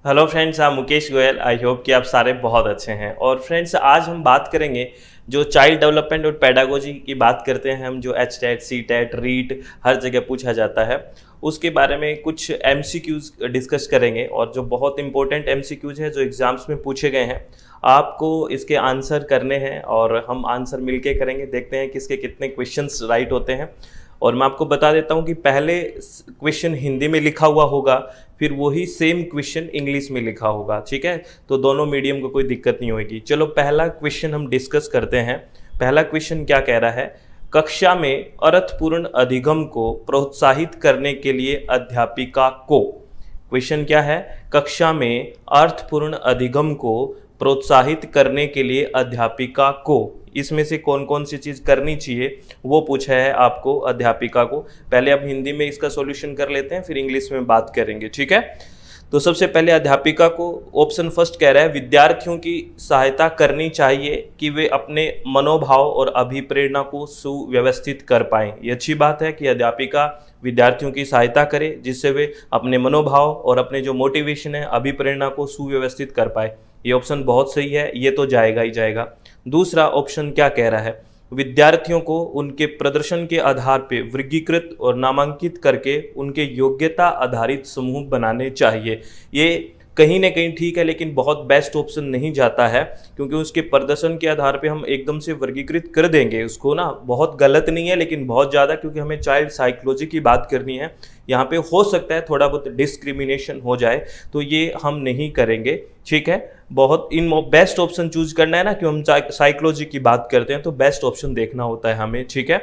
Hello friends, मैं Mukesh Goyal. I hope कि आप सारे बहुत अच्छे हैं। और फ्रेंड्स, आज हम बात करेंगे जो चाइल्ड डेवलपमेंट और पेडागोजी की बात करते हैं हम, जो H TET, C TET, REET हर जगह पूछा जाता है, उसके बारे में कुछ एमसीक्यूज डिस्कस करेंगे। और जो बहुत इंपॉर्टेंट एमसीक्यूज हैं जो एग्जाम्स में पूछे गए हैं, आपको इसके आंसर करने हैं और हम आंसर मिलके करेंगे। देखते हैं किसके कितने क्वेश्चंस राइट होते हैं। और मैं आपको बता देता हूँ कि पहले क्वेश्चन हिंदी में लिखा हुआ होगा, फिर वही सेम क्वेश्चन इंग्लिश में लिखा होगा। ठीक है, तो दोनों मीडियम को कोई दिक्कत नहीं होगी। चलो पहला क्वेश्चन हम डिस्कस करते हैं। पहला क्वेश्चन क्या कह रहा है? कक्षा में अर्थपूर्ण अधिगम को प्रोत्साहित करने के लिए अध्यापिका को। क्वेश्चन क्या है? कक्षा में अर्थपूर्ण अधिगम को प्रोत्साहित करने के लिए अध्यापिका को, इसमें से कौन कौन सी चीज़ करनी चाहिए वो पूछा है आपको अध्यापिका को। पहले अब हिंदी में इसका सॉल्यूशन कर लेते हैं, फिर इंग्लिश में बात करेंगे। ठीक है, तो सबसे पहले अध्यापिका को ऑप्शन फर्स्ट कह रहा है विद्यार्थियों की सहायता करनी चाहिए कि वे अपने मनोभाव और अभिप्रेरणा को सुव्यवस्थित कर पाएं। ये अच्छी बात है कि अध्यापिका विद्यार्थियों की सहायता करे जिससे वे अपने मनोभाव और अपने जो मोटिवेशन है, अभिप्रेरणा को सुव्यवस्थित कर पाए। ये ऑप्शन बहुत सही है, ये तो जाएगा ही जाएगा। दूसरा ऑप्शन क्या कह रहा है? विद्यार्थियों को उनके प्रदर्शन के आधार पर वर्गीकृत और नामांकित करके उनके योग्यता आधारित समूह बनाने चाहिए। ये कहीं ना कहीं ठीक है, लेकिन बहुत बेस्ट ऑप्शन नहीं जाता है, क्योंकि उसके प्रदर्शन के आधार पे हम एकदम से वर्गीकृत कर देंगे उसको ना। बहुत गलत नहीं है, लेकिन बहुत ज़्यादा, क्योंकि हमें चाइल्ड साइकोलॉजी की बात करनी है। यहाँ पे हो सकता है थोड़ा बहुत डिस्क्रिमिनेशन हो जाए, तो ये हम नहीं करेंगे। ठीक है, बहुत इन बेस्ट ऑप्शन चूज करना है ना, कि हम साइकोलॉजी की बात करते हैं तो बेस्ट ऑप्शन देखना होता है हमें। ठीक है,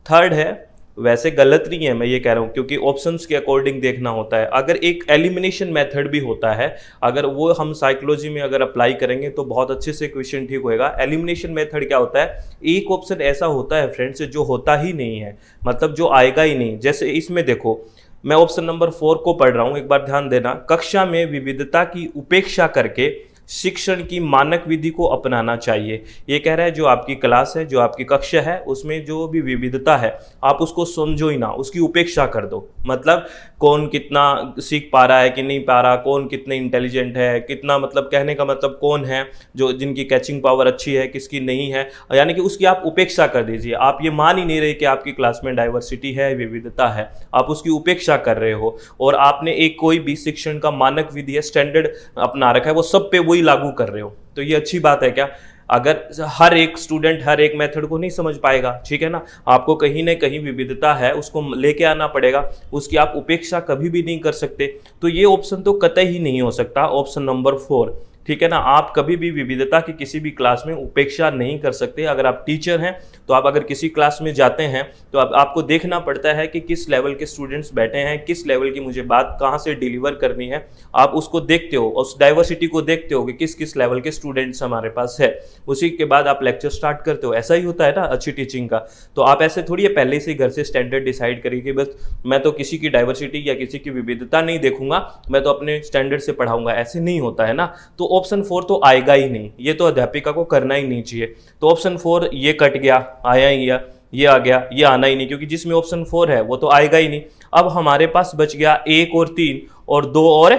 थर्ड है, वैसे गलत नहीं है मैं ये कह रहा हूँ, क्योंकि ऑप्शंस के अकॉर्डिंग देखना होता है। अगर एक एलिमिनेशन मेथड भी होता है, अगर वो हम साइकोलॉजी में अगर अप्लाई करेंगे तो बहुत अच्छे से क्वेश्चन ठीक होएगा। एलिमिनेशन मेथड क्या होता है? एक ऑप्शन ऐसा होता है फ्रेंड्स जो होता ही नहीं है, मतलब जो आएगा ही नहीं। जैसे इसमें देखो, मैं ऑप्शन नंबर 4 को पढ़ रहा हूँ, एक बार ध्यान देना। कक्षा में विविधता की उपेक्षा करके शिक्षण की मानक विधि को अपनाना चाहिए। ये कह रहा है जो आपकी क्लास है, जो आपकी कक्षा है, उसमें जो भी विविधता है आप उसको समझो ही ना, उसकी उपेक्षा कर दो। मतलब कौन कितना सीख पा रहा है कि नहीं पा रहा, कौन कितने इंटेलिजेंट है, कितना, मतलब कहने का मतलब कौन है जो जिनकी कैचिंग पावर अच्छी है, किसकी नहीं है, यानी कि उसकी आप उपेक्षा कर दीजिए। आप ये मान ही नहीं रहे कि आपकी क्लास में डाइवर्सिटी है, विविधता है, आप उसकी उपेक्षा कर रहे हो। और आपने एक कोई भी शिक्षण का मानक विधि है, स्टैंडर्ड अपना रखा है, वो सब पे वही लागू कर रहे हो। तो ये अच्छी बात है क्या? अगर हर एक स्टूडेंट हर एक मेथड को नहीं समझ पाएगा, ठीक है ना, आपको कहीं ना कहीं विविधता है उसको लेके आना पड़ेगा, उसकी आप उपेक्षा कभी भी नहीं कर सकते। तो ये ऑप्शन तो कतई ही नहीं हो सकता, ऑप्शन नंबर 4। ठीक है ना, आप कभी भी विविधता की किसी भी क्लास में उपेक्षा नहीं कर सकते। अगर आप टीचर हैं तो आप अगर किसी क्लास में जाते हैं तो आपको देखना पड़ता है कि किस लेवल के स्टूडेंट्स बैठे हैं, किस लेवल की मुझे बात कहाँ से डिलीवर करनी है। आप उसको देखते हो, उस डाइवर्सिटी को देखते हो कि किस किस लेवल के स्टूडेंट्स हमारे पास है, उसी के बाद आप लेक्चर स्टार्ट करते हो। ऐसा ही होता है ना अच्छी टीचिंग का। तो आप ऐसे थोड़ी है पहले से घर से स्टैंडर्ड डिसाइड करिए कि बस मैं तो किसी की डाइवर्सिटी या किसी की विविधता नहीं देखूंगा, मैं तो अपने स्टैंडर्ड से पढ़ाऊंगा, ऐसे नहीं होता है ना। तो ऑप्शन 4 तो आएगा ही नहीं, ये तो अध्यापिका को करना ही नहीं चाहिए। तो ऑप्शन 4 ये कट गया, आया ही गया, ये आ गया, ये आना ही नहीं, क्योंकि जिसमें ऑप्शन 4 है वो तो आएगा ही नहीं। अब हमारे पास बच गया 1 और 3, और 2 और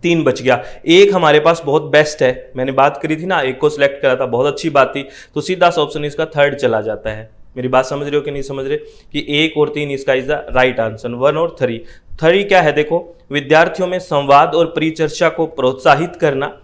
3 बच गया। एक हमारे पास बहुत बेस्ट है, मैंने बात करी थी ना, एक को सिलेक्ट करा था, बहुत अच्छी बात थी। तो सीधा सा ऑप्शन इसका 3rd चला जाता है। मेरी बात समझ रहे हो कि नहीं समझ रहे? कि 1 और 3 इसका इज द राइट आंसर, 1 और 3। 3 क्या है? देखो, विद्यार्थियों में संवाद और परिचर्चा को प्रोत्साहित करना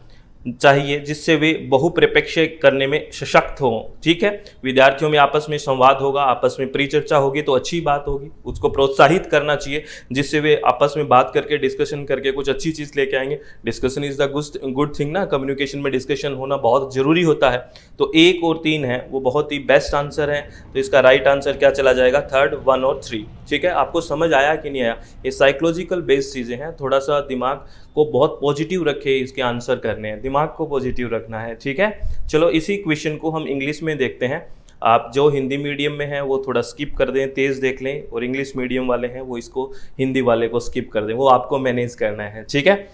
चाहिए जिससे वे बहुप्रपेक्ष करने में सशक्त हों। ठीक है, विद्यार्थियों में आपस में संवाद होगा, आपस में परिचर्चा होगी तो अच्छी बात होगी, उसको प्रोत्साहित करना चाहिए जिससे वे आपस में बात करके, डिस्कशन करके कुछ अच्छी चीज़ लेके आएंगे। Discussion is the good thing ना, कम्युनिकेशन में डिस्कशन होना बहुत जरूरी होता है। तो 1 और 3 है वो बहुत ही बेस्ट आंसर है। तो इसका राइट आंसर क्या चला जाएगा? 3rd, 1 और 3। ठीक है, आपको समझ आया कि नहीं आया? ये साइकोलॉजिकल बेस्ड चीज़ें हैं, थोड़ा सा दिमाग को बहुत पॉजिटिव रखे, इसके आंसर करने हैं, दिमाग को पॉजिटिव रखना है। ठीक है, चलो इसी क्वेश्चन को हम इंग्लिश में देखते हैं। आप जो हिंदी मीडियम में हैं वो थोड़ा स्किप कर दें, तेज़ देख लें, और इंग्लिश मीडियम वाले हैं वो इसको, हिंदी वाले को स्किप कर दें, वो आपको मैनेज करना है। ठीक है,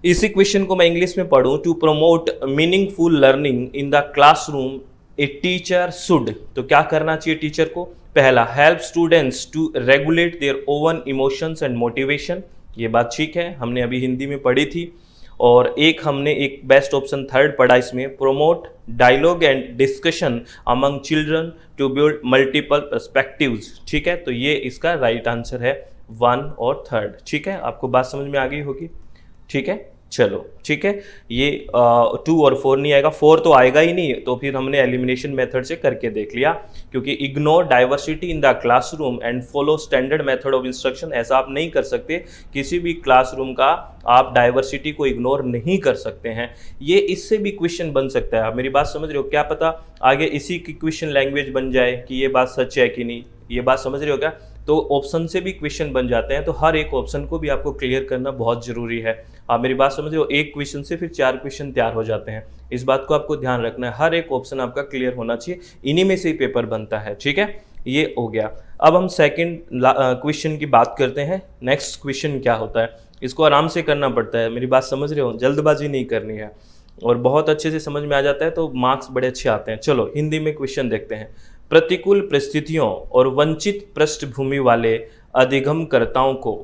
इसी क्वेश्चन को मैं इंग्लिश में पढ़ूँ। To promote meaningful learning in the classroom a teacher should, तो क्या करना चाहिए टीचर को? पहला, help students to regulate their own emotions and motivation. ये बात ठीक है, हमने अभी हिंदी में पढ़ी थी। और एक हमने एक बेस्ट ऑप्शन थर्ड पढ़ा इसमें, promote dialogue and discussion among children to build multiple perspectives. ठीक है, तो ये इसका राइट आंसर है 1 और 3। ठीक है, आपको बात समझ में आ गई होगी। ठीक है, चलो ठीक है, ये 2 और 4 नहीं आएगा, 4 तो आएगा ही नहीं, तो फिर हमने एलिमिनेशन मेथड से करके देख लिया, क्योंकि ignore diversity in the classroom and follow standard method of instruction, ऐसा आप नहीं कर सकते, किसी भी क्लासरूम का आप डाइवर्सिटी को इग्नोर नहीं कर सकते हैं। ये इससे भी क्वेश्चन बन सकता है, आप मेरी बात समझ रहे हो, क्या पता आगे इसी की क्वेश्चन लैंग्वेज बन जाए कि ये बात सच है कि नहीं, ये बात समझ रहे हो क्या। तो ऑप्शन से भी क्वेश्चन बन जाते हैं, तो हर एक ऑप्शन को भी आपको क्लियर करना बहुत जरूरी है। आप मेरी बात समझ रहे हो, एक क्वेश्चन से फिर 4 क्वेश्चन तैयार हो जाते हैं, इस बात को आपको ध्यान रखना है, हर एक ऑप्शन आपका क्लियर होना चाहिए, इन्हीं में से ही पेपर बनता है। ठीक है, ये हो गया। अब हम सेकंड क्वेश्चन की बात करते हैं। नेक्स्ट क्वेश्चन क्या होता है, इसको आराम से करना पड़ता है, मेरी बात समझ रहे हो, जल्दबाजी नहीं करनी है, और बहुत अच्छे से समझ में आ जाता है तो मार्क्स बड़े अच्छे आते हैं। चलो हिंदी में क्वेश्चन देखते हैं। प्रतिकूल परिस्थितियों और वंचित पृष्ठभूमि वाले अधिगमकर्ताओं को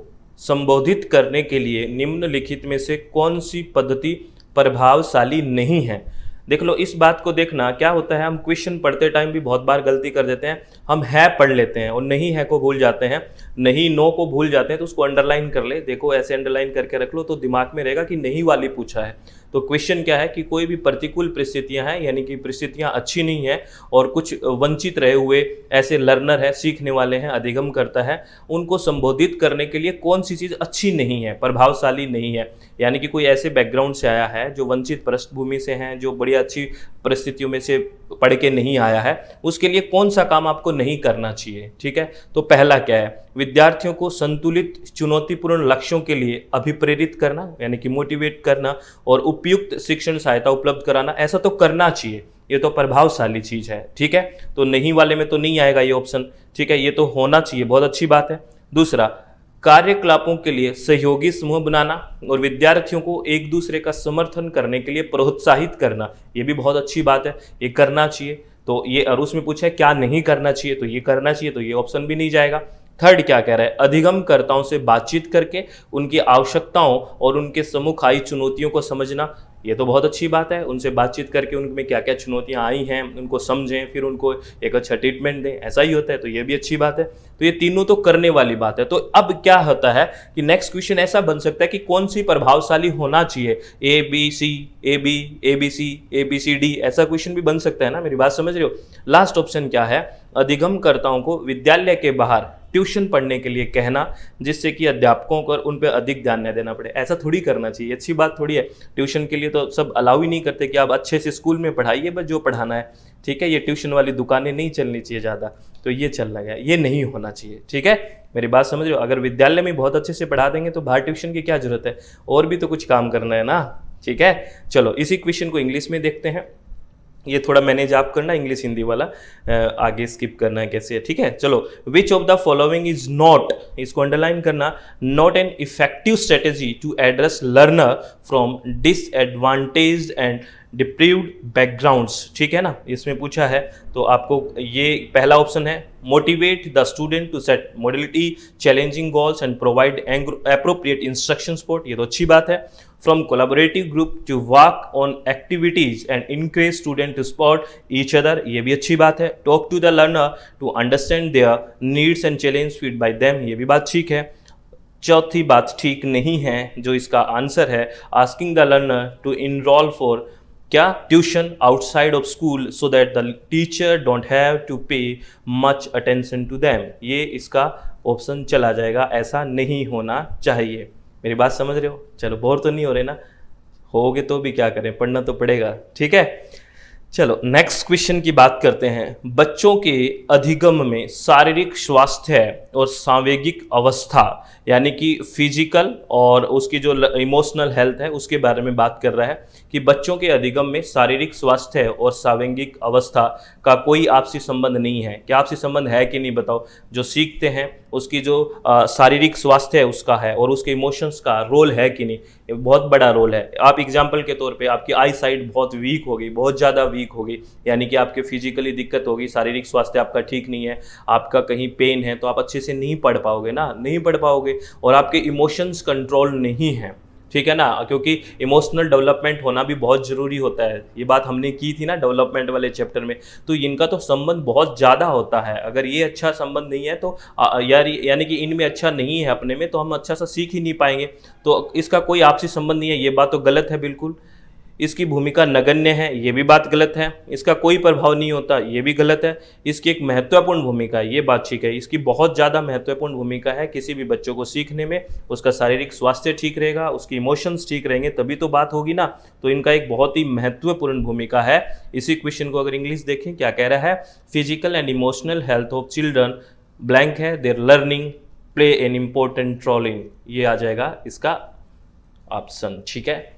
संबोधित करने के लिए निम्नलिखित में से कौन सी पद्धति प्रभावशाली नहीं है। देख लो, इस बात को देखना, क्या होता है हम क्वेश्चन पढ़ते टाइम भी बहुत बार गलती कर देते हैं, हम है पढ़ लेते हैं और नहीं है को भूल जाते हैं, नहीं नो को भूल जाते हैं, तो उसको अंडरलाइन कर ले, देखो ऐसे अंडरलाइन करके रख लो तो दिमाग में रहेगा कि नहीं वाली पूछा है। तो क्वेश्चन क्या है कि कोई भी प्रतिकूल परिस्थितियां हैं, यानी कि परिस्थितियां अच्छी नहीं है और कुछ वंचित रहे हुए ऐसे लर्नर है, सीखने वाले हैं, अधिगम करता है, उनको संबोधित करने के लिए कौन सी चीज़ अच्छी नहीं है, प्रभावशाली नहीं है। यानी कि कोई ऐसे बैकग्राउंड से आया है, जो वंचित पृष्ठभूमि से हैं, जो बड़ी अच्छी परिस्थितियों में से पढ़ के नहीं आया है, उसके लिए कौन सा काम आपको नहीं करना चाहिए। ठीक है, तो पहला क्या है, विद्यार्थियों को संतुलित चुनौतीपूर्ण लक्ष्यों के लिए अभिप्रेरित करना, यानी कि मोटिवेट करना, और उपयुक्त शिक्षण सहायता उपलब्ध कराना, ऐसा तो करना चाहिए, ये तो प्रभावशाली चीज है। ठीक है, तो नहीं वाले में तो नहीं आएगा ये ऑप्शन। ठीक है, ये तो होना चाहिए, बहुत अच्छी बात है। दूसरा, कार्यकलापों के लिए सहयोगी समूह बनाना और विद्यार्थियों को एक दूसरे का समर्थन करने के लिए प्रोत्साहित करना, ये भी बहुत अच्छी बात है, ये करना चाहिए। तो ये, और उसमें पूछा है क्या नहीं करना चाहिए, तो ये करना चाहिए, तो ये ऑप्शन भी नहीं जाएगा। थर्ड क्या कह रहा है, अधिगमकर्ताओं से बातचीत करके उनकी आवश्यकताओं और उनके सम्मुख आई चुनौतियों को समझना, ये तो बहुत अच्छी बात है, उनसे बातचीत करके उनमें क्या क्या चुनौतियां आई हैं उनको समझें, फिर उनको एक अच्छा ट्रीटमेंट दें, ऐसा ही होता है, तो ये भी अच्छी बात है। तो ये तीनों तो करने वाली बात है। तो अब क्या होता है कि नेक्स्ट क्वेश्चन ऐसा बन सकता है कि कौन सी प्रभावशाली होना चाहिए, A B C, A B C D, ऐसा क्वेश्चन भी बन सकता है ना, मेरी बात समझ रहे हो। लास्ट ऑप्शन क्या है, अधिगमकर्ताओं को विद्यालय के बाहर ट्यूशन पढ़ने के लिए कहना, जिससे कि अध्यापकों को उन पर अधिक ध्यान न देना पड़े। ऐसा थोड़ी करना चाहिए, अच्छी बात थोड़ी है। ट्यूशन के लिए तो सब अलाउ ही नहीं करते कि आप अच्छे से स्कूल में पढ़ाइए, बस जो पढ़ाना है। ठीक है, ये ट्यूशन वाली दुकानें नहीं चलनी चाहिए ज़्यादा, तो ये चल रहा है, ये नहीं होना चाहिए। ठीक है, मेरी बात समझ रहे हो। अगर विद्यालय में बहुत अच्छे से पढ़ा देंगे तो बाहर ट्यूशन की क्या जरूरत है, और भी तो कुछ काम करना है ना। ठीक है, चलो इसी क्वेश्चन को इंग्लिश में देखते हैं। ये थोड़ा मैनेज आप करना, इंग्लिश हिंदी वाला आगे स्किप करना है कैसे है। ठीक है, चलो, which of the following is not, इसको अंडरलाइन करना, not an effective strategy to address learner from disadvantaged and deprived backgrounds. ठीक है ना, इसमें पूछा है, तो आपको ये पहला ऑप्शन है, motivate the student to set modality challenging goals and provide appropriate instruction support, ये तो अच्छी बात है। From collaborative group to work on activities and encourage student to support each other, ये भी अच्छी बात है। Talk to the learner to understand their needs and challenge feed by them, ये भी बात ठीक है। चौथी बात ठीक नहीं है, जो इसका आंसर है, asking the learner to enrol for क्या, tuition outside of school so that the teacher don't have to pay much attention to them, ये इसका ऑप्शन चला जाएगा, ऐसा नहीं होना चाहिए। मेरी बात समझ रहे हो। चलो, बोर तो नहीं हो रहे ना, होगे तो भी क्या करें, पढ़ना तो पड़ेगा। ठीक है, चलो नेक्स्ट क्वेश्चन की बात करते हैं। बच्चों के अधिगम में शारीरिक स्वास्थ्य और सांवेगिक अवस्था, यानी कि फिजिकल और उसकी जो इमोशनल हेल्थ है उसके बारे में बात कर रहा है कि बच्चों के अधिगम में शारीरिक स्वास्थ्य और सांवेगिक अवस्था का कोई आपसी संबंध नहीं है। क्या आपसी संबंध है कि नहीं बताओ। जो सीखते हैं उसकी जो शारीरिक स्वास्थ्य है उसका है, और उसके इमोशंस का रोल है कि नहीं, ये बहुत बड़ा रोल है। आप एग्जाम्पल के तौर पे आपकी आई साइट बहुत वीक हो गई, बहुत ज़्यादा वीक हो गई, यानी कि आपके फिजिकली दिक्कत होगी, शारीरिक स्वास्थ्य आपका ठीक नहीं है, आपका कहीं पेन है, तो आप अच्छे से नहीं पढ़ पाओगे ना, नहीं पढ़ पाओगे। और आपके इमोशंस कंट्रोल नहीं है, ठीक है ना, क्योंकि इमोशनल डेवलपमेंट होना भी बहुत ज़रूरी होता है। ये बात हमने की थी ना डेवलपमेंट वाले चैप्टर में। तो इनका तो संबंध बहुत ज़्यादा होता है। अगर ये अच्छा संबंध नहीं है तो यानी कि इनमें अच्छा नहीं है अपने में, तो हम अच्छा सा सीख ही नहीं पाएंगे। तो इसका कोई आपसी संबंध नहीं है, ये बात तो गलत है बिल्कुल। इसकी भूमिका नगण्य है, ये भी बात गलत है। इसका कोई प्रभाव नहीं होता, ये भी गलत है। इसकी एक महत्वपूर्ण भूमिका है, ये बात ठीक है। इसकी बहुत ज़्यादा महत्वपूर्ण भूमिका है किसी भी बच्चों को सीखने में। उसका शारीरिक स्वास्थ्य ठीक रहेगा, उसकी इमोशंस ठीक रहेंगे, तभी तो बात होगी ना। तो इनका एक बहुत ही महत्वपूर्ण भूमिका है। इसी क्वेश्चन को अगर इंग्लिश देखें, क्या कह रहा है, physical and emotional health of children blank है, their learning play an important role in. ये आ जाएगा इसका ऑप्शन। ठीक है,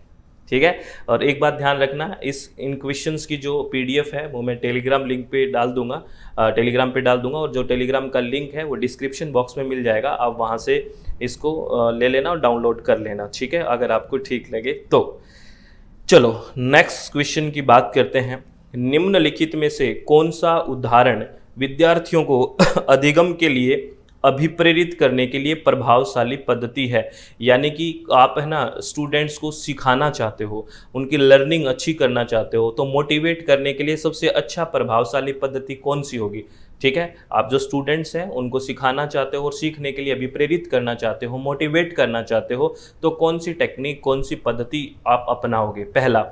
ठीक है। और एक बात ध्यान रखना, इन क्वेश्चंस की जो पीडीएफ है वो मैं टेलीग्राम लिंक पे डाल दूंगा, टेलीग्राम पे डाल दूंगा। और जो टेलीग्राम का लिंक है वो डिस्क्रिप्शन बॉक्स में मिल जाएगा, आप वहाँ से इसको ले लेना और डाउनलोड कर लेना। ठीक है, अगर आपको ठीक लगे तो। चलो नेक्स्ट क्वेश्चन की बात करते हैं। निम्नलिखित में से कौन सा उदाहरण विद्यार्थियों को अधिगम के लिए अभिप्रेरित करने के लिए प्रभावशाली पद्धति है? यानी कि आप है ना स्टूडेंट्स को सिखाना चाहते हो, उनकी लर्निंग अच्छी करना चाहते हो, तो मोटिवेट करने के लिए सबसे अच्छा प्रभावशाली पद्धति कौन सी होगी? ठीक है, आप जो स्टूडेंट्स हैं उनको सिखाना चाहते हो और सीखने के लिए अभिप्रेरित करना चाहते हो, मोटिवेट करना चाहते हो, तो कौन सी टेक्निक, कौन सी पद्धति आप अपनाओगे? पहला,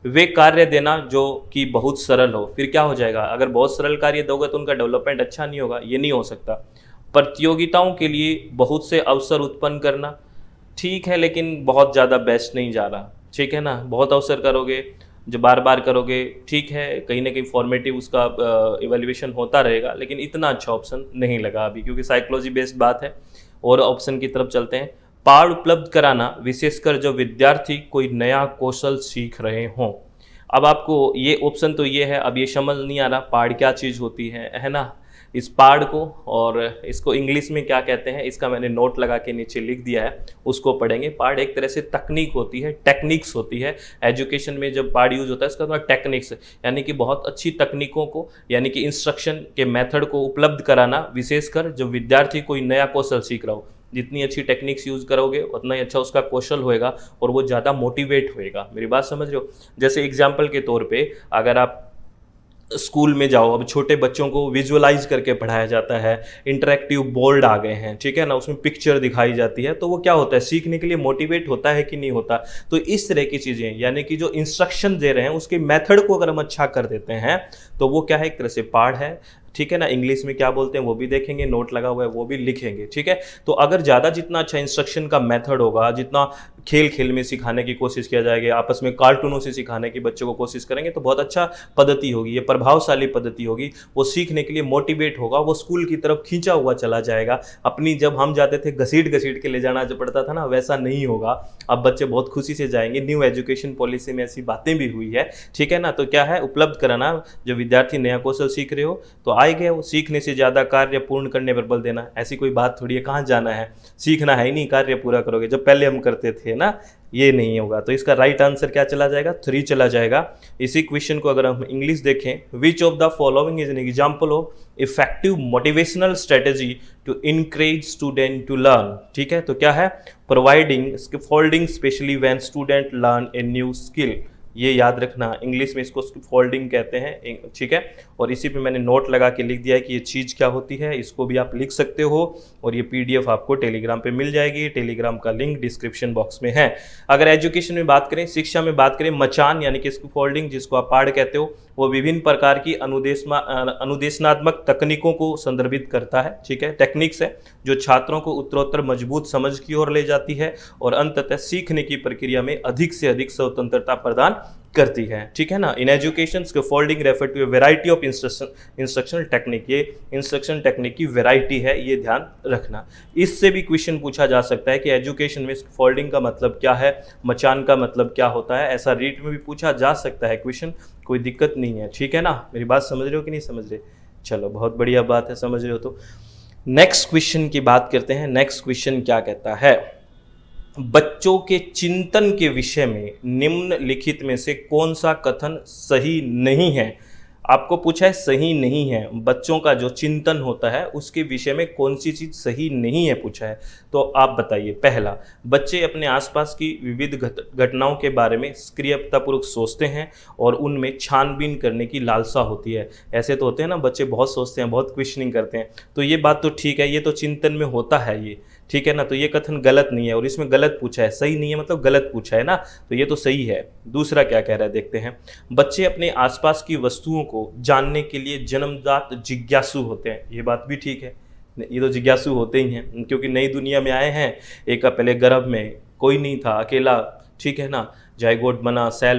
वे कार्य देना जो कि बहुत सरल हो। फिर क्या हो जाएगा, अगर बहुत सरल कार्य दोगे तो उनका डेवलपमेंट अच्छा नहीं होगा, ये नहीं हो सकता। प्रतियोगिताओं के लिए बहुत से अवसर उत्पन्न करना, ठीक है, लेकिन बहुत ज़्यादा बेस्ट नहीं जा रहा। ठीक है ना, बहुत अवसर करोगे, जो बार बार करोगे, ठीक है, कहीं ना कहीं फॉर्मेटिव उसका इवैल्यूएशन होता रहेगा, लेकिन इतना अच्छा ऑप्शन नहीं लगा अभी, क्योंकि साइकोलॉजी बेस्ड बात है। और ऑप्शन की तरफ चलते हैं। पाठ उपलब्ध कराना, विशेषकर जो विद्यार्थी कोई नया कौशल सीख रहे हों। अब आपको ये ऑप्शन तो ये है, अब ये समझ नहीं आ रहा पाठ क्या चीज़ होती है ना, इस पार्ट को, और इसको इंग्लिश में क्या कहते हैं, इसका मैंने नोट लगा के नीचे लिख दिया है, उसको पढ़ेंगे। पार्ट एक तरह से तकनीक होती है, टेक्निक्स होती है। एजुकेशन में जब पार्ट यूज होता है इसका मतलब टेक्निक्स, यानी कि बहुत अच्छी तकनीकों को, यानी कि इंस्ट्रक्शन के मेथड को उपलब्ध कराना, विशेषकर जो विद्यार्थी कोई नया कौशल सीख रहा हो। जितनी अच्छी टेक्निक्स यूज़ करोगे उतना ही अच्छा उसका कौशल होएगा और वो ज़्यादा मोटिवेट होएगा। मेरी बात समझ रहे हो? जैसे एग्जाम्पल के तौर पे अगर आप स्कूल में जाओ, अब छोटे बच्चों को विजुअलाइज करके पढ़ाया जाता है, इंटरेक्टिव बोर्ड आ गए हैं, ठीक है ना, उसमें पिक्चर दिखाई जाती है, तो वो क्या होता है, सीखने के लिए मोटिवेट होता है कि नहीं होता? तो इस तरह की चीज़ें, यानी कि जो इंस्ट्रक्शन दे रहे हैं उसके मेथड को अगर हम अच्छा कर देते हैं तो वो क्या है, एक तरह से पाठ है। ठीक है ना, इंग्लिश में क्या बोलते हैं वो भी देखेंगे, नोट लगा हुआ है वो भी लिखेंगे। ठीक है, तो अगर ज़्यादा जितना अच्छा इंस्ट्रक्शन का मेथड होगा, जितना खेल खेल में सिखाने की कोशिश किया जाएगा, आपस में कार्टूनों से सिखाने की बच्चों को कोशिश करेंगे, तो बहुत अच्छा पद्धति होगी, ये प्रभावशाली पद्धति होगी। वो सीखने के लिए मोटिवेट होगा, वो स्कूल की तरफ खींचा हुआ चला जाएगा। अपनी जब हम जाते थे घसीट घसीट के ले जाना जो पड़ता था ना, वैसा नहीं होगा। अब बच्चे बहुत खुशी से जाएंगे। न्यू एजुकेशन पॉलिसी में ऐसी बातें भी हुई है। ठीक है ना, तो क्या है, उपलब्ध कराना, जो विद्यार्थी नया कौशल सीख रहे हो तो आए गए, वो सीखने से ज़्यादा कार्य पूर्ण करने पर बल देना। ऐसी कोई बात थोड़ी है, कहाँ जाना है, सीखना है ही नहीं, कार्य पूरा करोगे जब पहले हम करते थे ना, ये नहीं होगा। तो इसका राइट आंसर क्या चला जाएगा, 3 चला जाएगा। इसी क्वेश्चन को अगर हम इंग्लिश देखें, which of the following is an example of effective motivational strategy to encourage student to learn. ठीक है, तो क्या है, providing scaffolding especially when student learn a new skill. ये याद रखना, इंग्लिश में इसको फोल्डिंग कहते हैं। ठीक है, और इसी पे मैंने नोट लगा के लिख दिया है कि ये चीज़ क्या होती है, इसको भी आप लिख सकते हो। और ये पीडीएफ आपको टेलीग्राम पे मिल जाएगी, टेलीग्राम का लिंक डिस्क्रिप्शन बॉक्स में है। अगर एजुकेशन में बात करें, शिक्षा में बात करें, मचान यानी कि स्कैफोल्डिंग जिसको आप पाठ कहते हो, वो विभिन्न प्रकार की अनुदेशनात्मक तकनीकों को संदर्भित करता है। ठीक है, टेक्निक्स है जो छात्रों को उत्तरोत्तर मजबूत समझ की ओर ले जाती है और अंततः सीखने की प्रक्रिया में अधिक से अधिक स्वतंत्रता प्रदान करती है। ठीक है ना, in education scaffolding refer to a variety of instructional technique. ये इंस्ट्रक्शन टेक्निक की वैरायटी है, ये ध्यान रखना। इससे भी क्वेश्चन पूछा जा सकता है कि एजुकेशन में स्कैफोल्डिंग का मतलब क्या है, मचान का मतलब क्या होता है, ऐसा रीट में भी पूछा जा सकता है क्वेश्चन, कोई दिक्कत नहीं है। ठीक है ना, मेरी बात समझ रहे हो कि नहीं समझ रहे? चलो, बहुत बढ़िया बात है, समझ रहे हो तो। नेक्स्ट क्वेश्चन की बात करते हैं। नेक्स्ट क्वेश्चन क्या कहता है, बच्चों के चिंतन के विषय में निम्नलिखित में से कौन सा कथन सही नहीं है? आपको पूछा है सही नहीं है, बच्चों का जो चिंतन होता है उसके विषय में कौन सी चीज़ सही नहीं है पूछा है। तो आप बताइए। पहला, बच्चे अपने आसपास की विविध घटनाओं के बारे में सक्रियतापूर्वक सोचते हैं और उनमें छानबीन करने की लालसा होती है। ऐसे तो होते हैं ना, बच्चे बहुत सोचते हैं, बहुत क्वेश्चनिंग करते हैं, तो ये बात तो ठीक है, ये तो चिंतन में होता है ये, ठीक है ना। तो ये कथन गलत नहीं है, और इसमें गलत पूछा है, सही नहीं है मतलब गलत पूछा है ना, तो ये तो सही है। दूसरा क्या कह रहा है देखते हैं। बच्चे अपने आसपास की वस्तुओं को जानने के लिए जन्मजात जिज्ञासु होते हैं, ये बात भी ठीक है, ये तो जिज्ञासु होते ही हैं, क्योंकि नई दुनिया में आए हैं। एक पहले गर्भ में कोई नहीं था, अकेला, ठीक है ना, जाइगोट बना, सेल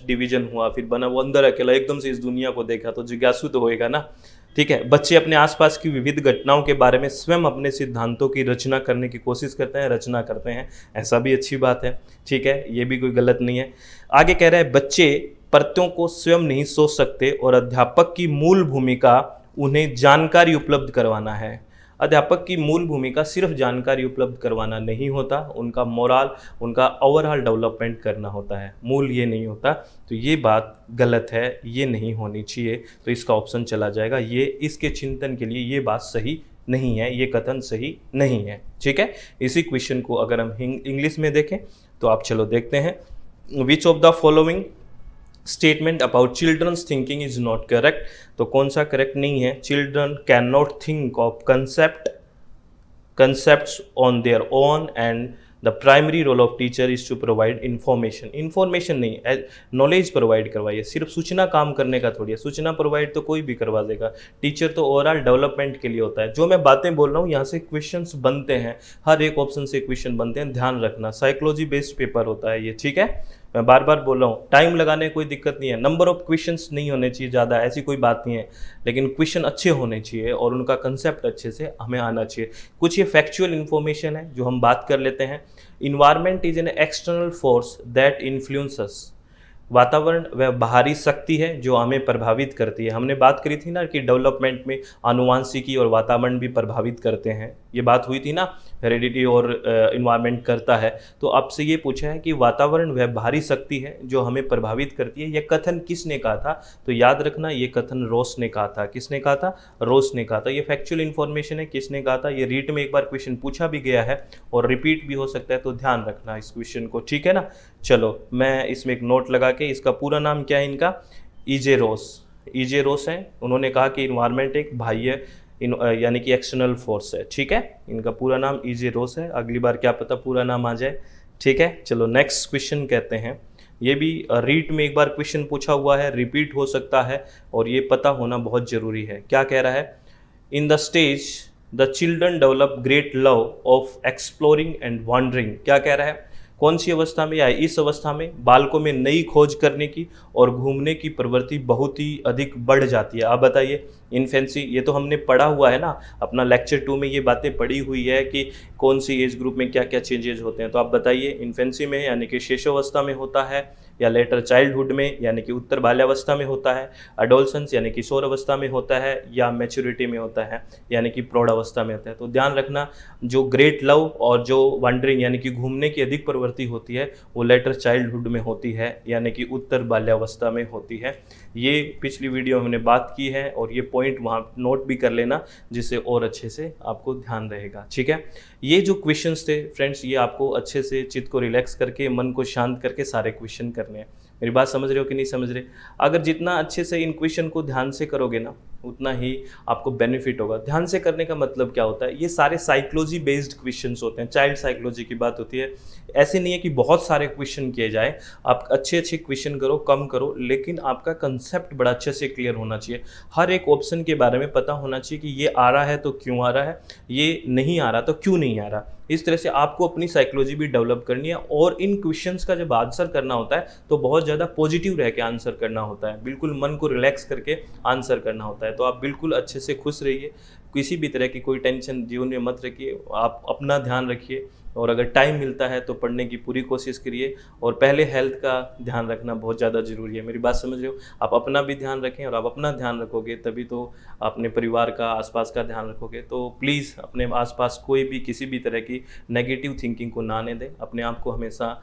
डिवीजन हुआ, फिर बना वो अंदर अकेला, एकदम से इस दुनिया को देखा, तो जिज्ञासु तो होएगा ना, ठीक है। बच्चे अपने आसपास की विविध घटनाओं के बारे में स्वयं अपने सिद्धांतों की रचना करने की कोशिश करते हैं, रचना करते हैं, ऐसा भी अच्छी बात है, ठीक है, ये भी कोई गलत नहीं है। आगे कह रहा है बच्चे प्रत्ययों को स्वयं नहीं सोच सकते और अध्यापक की मूल भूमिका उन्हें जानकारी उपलब्ध करवाना है। अध्यापक की मूल भूमिका सिर्फ जानकारी उपलब्ध करवाना नहीं होता, उनका मोरल, उनका ओवरऑल डेवलपमेंट करना होता है, मूल ये नहीं होता। तो ये बात गलत है, ये नहीं होनी चाहिए, तो इसका ऑप्शन चला जाएगा, ये इसके चिंतन के लिए ये बात सही नहीं है, ये कथन सही नहीं है, ठीक है। इसी क्वेश्चन को अगर हम इंग्लिश में देखें तो आप चलो देखते हैं। Which of the following statement about children's thinking is not correct, तो कौन सा करेक्ट नहीं है। Children can not think of concepts on their own and the primary role of teacher is to provide information नहीं, knowledge provide करवाइए, सिर्फ सूचना काम करने का थोड़ी है, सूचना प्रोवाइड तो कोई भी करवा देगा, टीचर तो ओवरऑल डेवलपमेंट के लिए होता है। जो मैं बातें बोल रहा हूँ यहाँ से क्वेश्चंस बनते हैं, हर एक ऑप्शन से क्वेश्चन बनते हैं, ध्यान रखना, साइकोलॉजी बेस्ड पेपर होता है ये, ठीक है। मैं बार बार बोल रहा हूँ, टाइम लगाने में कोई दिक्कत नहीं है, नंबर ऑफ क्वेश्चंस नहीं होने चाहिए ज़्यादा, ऐसी कोई बात नहीं है, लेकिन क्वेश्चन अच्छे होने चाहिए और उनका कंसेप्ट अच्छे से हमें आना चाहिए। कुछ ये फैक्चुअल इन्फॉर्मेशन है जो हम बात कर लेते हैं। Environment is an external force that influences, वातावरण वह बाहरी शक्ति है जो हमें प्रभावित करती है। हमने बात करी थी ना कि डेवलपमेंट में आनुवांशिकी और वातावरण भी प्रभावित करते हैं, ये बात हुई थी ना, हेरिडिटी और इन्वायरमेंट करता है। तो आपसे ये पूछा है कि वातावरण वह बाहरी शक्ति है जो हमें प्रभावित करती है, यह कथन किसने कहा था, तो याद रखना ये कथन रोस ने कहा था। किसने कहा था, रोस ने कहा था। ये फैक्चुअल इन्फॉर्मेशन है, किसने कहा था, ये रीट में एक बार क्वेश्चन पूछा भी गया है और रिपीट भी हो सकता है, तो ध्यान रखना इस क्वेश्चन को, ठीक है ना। चलो मैं इसमें एक नोट लगा के, इसका पूरा नाम क्या है इनका, ईजे रोस है। उन्होंने कहा कि इन्वायरमेंट एक बाह्य यानी कि एक्सटर्नल फोर्स है, ठीक है। इनका पूरा नाम ईजे रोस है, अगली बार क्या पता पूरा नाम आ जाए, ठीक है। चलो नेक्स्ट क्वेश्चन कहते हैं, ये भी रीट में एक बार क्वेश्चन पूछा हुआ है, रिपीट हो सकता है और ये पता होना बहुत ज़रूरी है। क्या कह रहा है, in the stage the children develop great love of exploring and wondering. क्या कह रहा है, कौन सी अवस्था में या इस अवस्था में बालकों में नई खोज करने की और घूमने की प्रवृत्ति बहुत ही अधिक बढ़ जाती है। आप बताइए, इन्फेंसी, ये तो हमने पढ़ा हुआ है ना, अपना लेक्चर 2 में ये बातें पढ़ी हुई है कि कौन सी एज ग्रुप में क्या क्या चेंजेस होते हैं। तो आप बताइए, इन्फेंसी में यानी कि शिशुअवस्था में होता है, या लेटर चाइल्डहुड में यानी कि उत्तर बाल्यावस्था में होता है, अडोलसेंस यानी किशोर अवस्था में होता है, या मैच्योरिटी में होता है यानी कि प्रौढ़ अवस्था में होता है। तो ध्यान रखना, जो ग्रेट लव और जो वंडरिंग यानी कि घूमने की अधिक प्रवृत्ति होती है वो लेटर चाइल्डहुड में होती है यानी कि उत्तर बाल्यावस्था में होती है। ये पिछली वीडियो में हमने बात की है और ये पॉइंट वहाँ नोट भी कर लेना, जिससे और अच्छे से आपको ध्यान रहेगा, ठीक है। ये जो क्वेश्चंस थे फ्रेंड्स, ये आपको अच्छे से चित्त को रिलैक्स करके, मन को शांत करके सारे क्वेश्चन करने हैं। मेरी बात समझ रहे हो कि नहीं समझ रहे। अगर जितना अच्छे से इन क्वेश्चन को ध्यान से करोगे ना, उतना ही आपको बेनिफिट होगा। ध्यान से करने का मतलब क्या होता है, ये सारे साइकोलॉजी बेस्ड क्वेश्चंस होते हैं, चाइल्ड साइकोलॉजी की बात होती है। ऐसे नहीं है कि बहुत सारे क्वेश्चन किए जाए, आप अच्छे अच्छे क्वेश्चन करो, कम करो, लेकिन आपका कंसेप्ट बड़ा अच्छे से क्लियर होना चाहिए। हर एक ऑप्शन के बारे में पता होना चाहिए कि ये आ रहा है तो क्यों आ रहा है, ये नहीं आ रहा तो क्यों नहीं आ रहा। इस तरह से आपको अपनी साइकोलॉजी भी डेवलप करनी है और इन क्वेश्चंस का जब आंसर करना होता है तो बहुत ज़्यादा पॉजिटिव रह के आंसर करना होता है, बिल्कुल मन को रिलैक्स करके आंसर करना होता है। तो आप बिल्कुल अच्छे से खुश रहिए, किसी भी तरह की कोई टेंशन जीवन में मत रखिए, आप अपना ध्यान रखिए और अगर टाइम मिलता है तो पढ़ने की पूरी कोशिश करिए। और पहले हेल्थ का ध्यान रखना बहुत ज़्यादा ज़रूरी है, मेरी बात समझ रहे हो? आप अपना भी ध्यान रखें और आप अपना ध्यान रखोगे तभी तो अपने परिवार का, आसपास का ध्यान रखोगे। तो प्लीज़ अपने आसपास कोई भी किसी भी तरह की नेगेटिव थिंकिंग को ना आने दें, अपने आप को हमेशा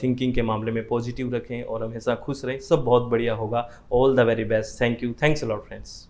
थिंकिंग के मामले में पॉजिटिव रखें और हमेशा खुश रहें, सब बहुत बढ़िया होगा। All the very best. Thank you, thanks a lot friends.